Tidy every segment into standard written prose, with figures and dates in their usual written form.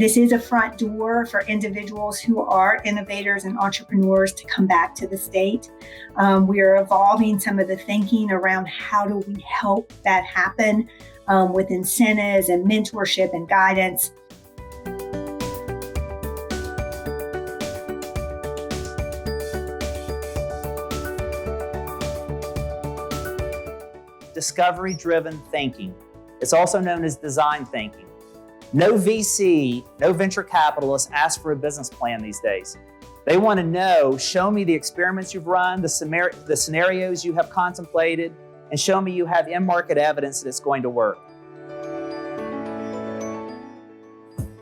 This is a front door for individuals who are innovators and entrepreneurs to come back to the state. We are evolving some of the thinking around how do we help that happen with incentives and mentorship and guidance. Discovery-driven thinking. It's also known as design thinking. No VC, no venture capitalist asks for a business plan these days. They want to know, show me the experiments you've run, the scenarios you have contemplated, and show me you have in-market evidence that it's going to work.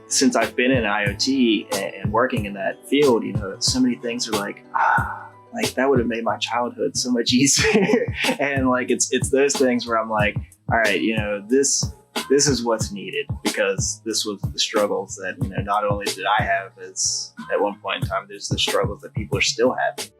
Since I've been in IoT and working in that field, so many things are like that would have made my childhood so much easier. And it's those things where I'm like, all right, this is what's needed, because this was the struggles that, not only did I have as at one point in time, there's the struggles that people are still having.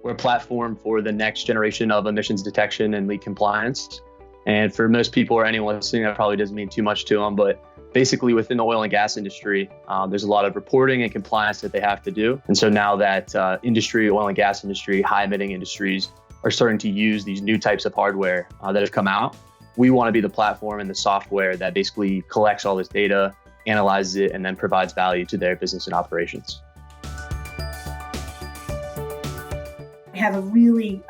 We're a platform for the next generation of emissions detection and leak compliance. And for most people or anyone listening, that probably doesn't mean too much to them, but basically within the oil and gas industry, there's a lot of reporting and compliance that they have to do. And so now that oil and gas industry, high emitting industries are starting to use these new types of hardware that have come out, we want to be the platform and the software that basically collects all this data, analyzes it, and then provides value to their business and operations. We have a really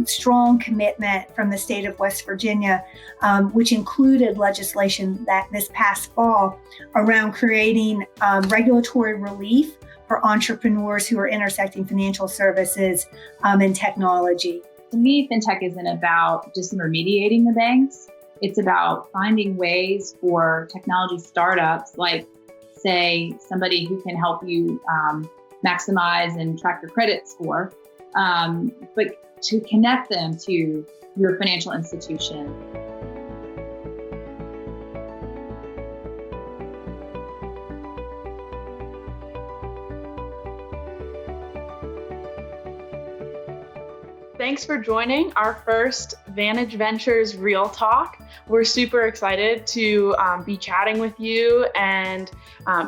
strong commitment from the state of West Virginia, which included legislation that this past fall around creating regulatory relief for entrepreneurs who are intersecting financial services and technology. To me, fintech isn't about disintermediating the banks. It's about finding ways for technology startups, like, say, somebody who can help you maximize and track your credit score, but to connect them to your financial institution. Thanks for joining our first Vantage Ventures Real Talk. We're super excited to be chatting with you and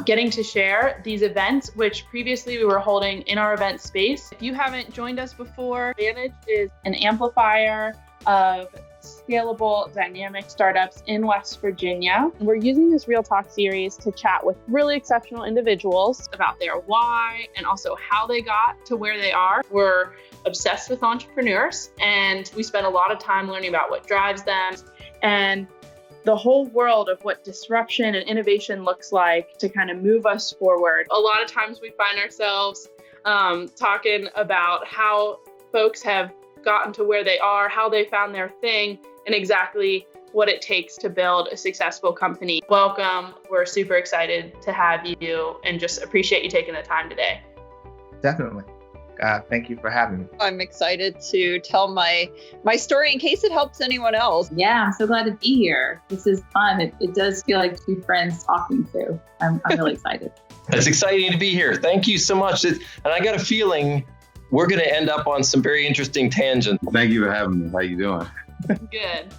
getting to share these events, which previously we were holding in our event space. If you haven't joined us before, Vantage is an amplifier of scalable, dynamic startups in West Virginia. We're using this Real Talk series to chat with really exceptional individuals about their why and also how they got to where they are. We're obsessed with entrepreneurs, and we spend a lot of time learning about what drives them and the whole world of what disruption and innovation looks like to kind of move us forward. A lot of times we find ourselves talking about how folks have gotten to where they are, how they found their thing, and exactly what it takes to build a successful company. Welcome. We're super excited to have you and just appreciate you taking the time today. Definitely. Thank you for having me. I'm excited to tell my story in case it helps anyone else. Yeah, I'm so glad to be here. This is fun. It does feel like two friends talking too. I'm really excited. It's exciting to be here. Thank you so much. And I got a feeling we're going to end up on some very interesting tangents. Thank you for having me. How you doing? Good.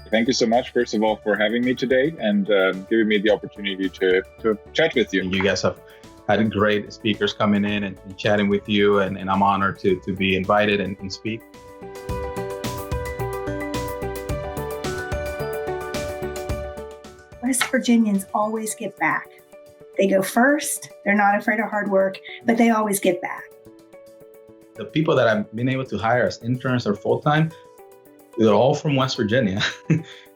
Thank you so much, first of all, for having me today and giving me the opportunity to chat with you. You guys have had great speakers coming in and chatting with you, and I'm honored to be invited and speak. West Virginians always give back. They go first, they're not afraid of hard work, but they always give back. The people that I've been able to hire as interns or full-time, they're all from West Virginia.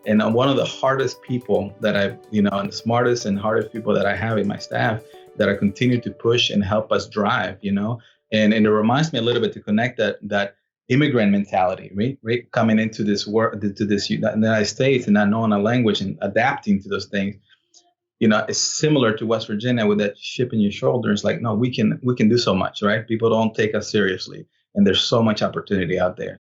And I'm one of the hardest people that and the smartest and hardest people that I have in my staff that I continue to push and help us drive, and it reminds me a little bit to connect that immigrant mentality, right? Coming into this world, to this United States and not knowing a language and adapting to those things. It's similar to West Virginia with that chip in your shoulders. Like, no, we can do so much, right? People don't take us seriously. And there's so much opportunity out there.